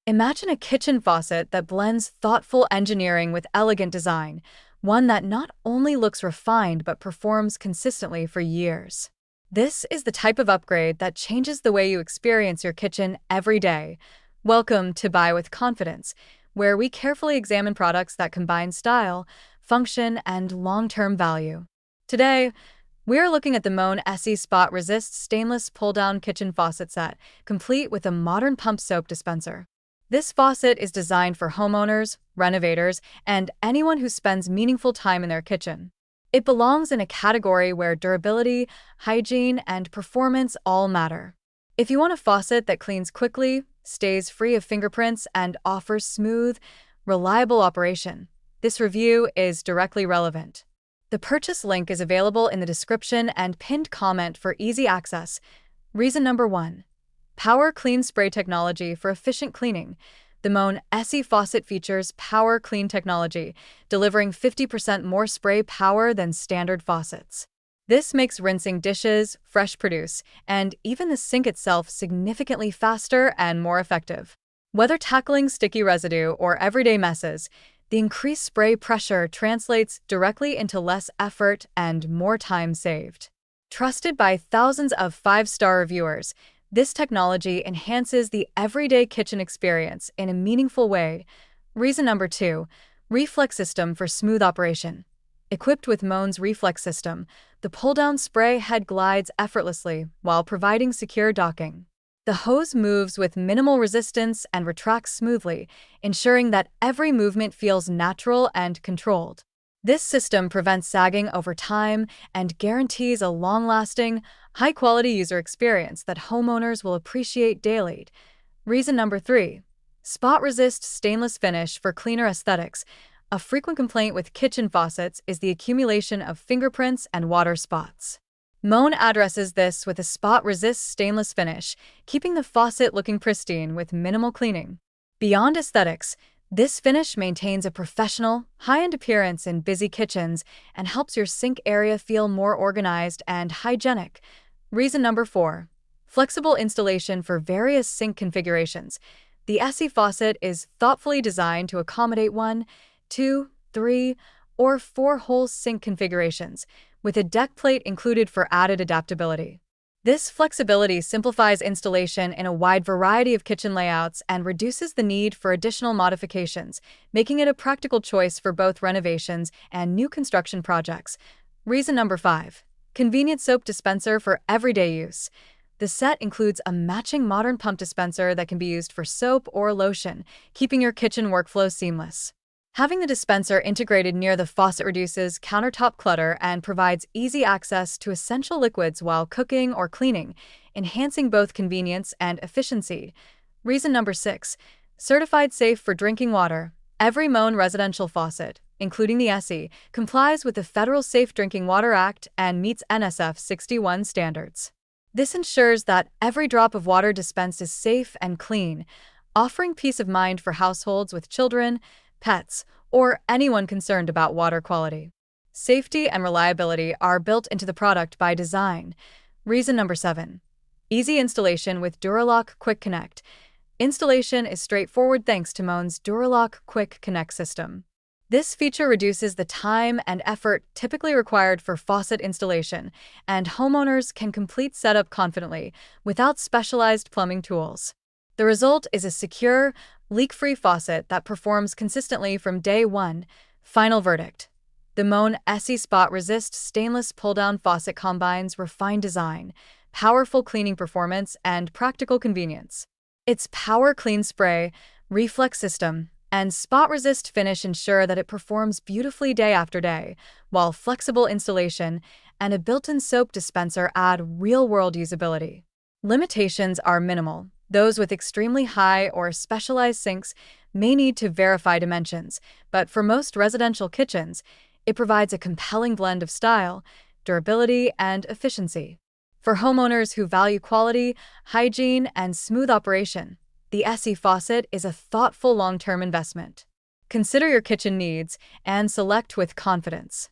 Imagine a kitchen faucet that blends thoughtful engineering with elegant design, one that not only looks refined but performs consistently for years. This is the type of upgrade that changes the way you experience your kitchen every day. Welcome to Buy with Confidence, where we carefully examine products that combine style, function, and long-term value. Today, we're looking at the Moen Essie Spot Resist Stainless Pull-Down Kitchen Faucet Set, complete with a modern pump soap dispenser. This faucet is designed for homeowners, renovators, and anyone who spends meaningful time in their kitchen. It belongs in a category where durability, hygiene, and performance all matter. If you want a faucet that cleans quickly, stays free of fingerprints, and offers smooth, reliable operation, this review is directly relevant. The purchase link is available in the description and pinned comment for easy access. Reason number 1. Power Clean Spray Technology for efficient cleaning. The Moen Essie faucet features Power Clean technology, delivering 50% more spray power than standard faucets. This makes rinsing dishes, fresh produce, and even the sink itself significantly faster and more effective. Whether tackling sticky residue or everyday messes, the increased spray pressure translates directly into less effort and more time saved. Trusted by thousands of 5-star reviewers, this technology enhances the everyday kitchen experience in a meaningful way. Reason number 2. Reflex system for smooth operation. Equipped with Moen's Reflex system, the pull-down spray head glides effortlessly while providing secure docking. The hose moves with minimal resistance and retracts smoothly, ensuring that every movement feels natural and controlled. This system prevents sagging over time and guarantees a long-lasting, high-quality user experience that homeowners will appreciate daily. Reason number 3. Spot Resist Stainless Finish for cleaner aesthetics. A frequent complaint with kitchen faucets is the accumulation of fingerprints and water spots. Moen addresses this with a Spot Resist stainless finish, keeping the faucet looking pristine with minimal cleaning. Beyond aesthetics, this finish maintains a professional, high-end appearance in busy kitchens and helps your sink area feel more organized and hygienic. Reason number 4. Flexible installation for various sink configurations. The Essie faucet is thoughtfully designed to accommodate 1, 2, 3, or 4-hole sink configurations, with a deck plate included for added adaptability. This flexibility simplifies installation in a wide variety of kitchen layouts and reduces the need for additional modifications, making it a practical choice for both renovations and new construction projects. Reason number 5. Convenient soap dispenser for everyday use. The set includes a matching modern pump dispenser that can be used for soap or lotion, keeping your kitchen workflow seamless. Having the dispenser integrated near the faucet reduces countertop clutter and provides easy access to essential liquids while cooking or cleaning, enhancing both convenience and efficiency. Reason number 6. Certified safe for drinking water. Every Moen residential faucet, including the Essie, complies with the Federal Safe Drinking Water Act and meets NSF 61 standards. This ensures that every drop of water dispensed is safe and clean, offering peace of mind for households with children, pets, or anyone concerned about water quality. Safety and reliability are built into the product by design. Reason number 7. Easy installation with Duralock Quick Connect. Installation is straightforward thanks to Moen's Duralock Quick Connect system. This feature reduces the time and effort typically required for faucet installation, and homeowners can complete setup confidently without specialized plumbing tools. The result is a secure, leak-free faucet that performs consistently from day one. Final verdict. The Moen Essie Spot Resist Stainless Pull-Down Faucet combines refined design, powerful cleaning performance, and practical convenience. Its Power Clean Spray, Reflex system, and Spot Resist finish ensure that it performs beautifully day after day, while flexible installation and a built-in soap dispenser add real-world usability. Limitations are minimal. Those with extremely high or specialized sinks may need to verify dimensions, but for most residential kitchens, it provides a compelling blend of style, durability, and efficiency. For homeowners who value quality, hygiene, and smooth operation, the Essie faucet is a thoughtful long-term investment. Consider your kitchen needs and select with confidence.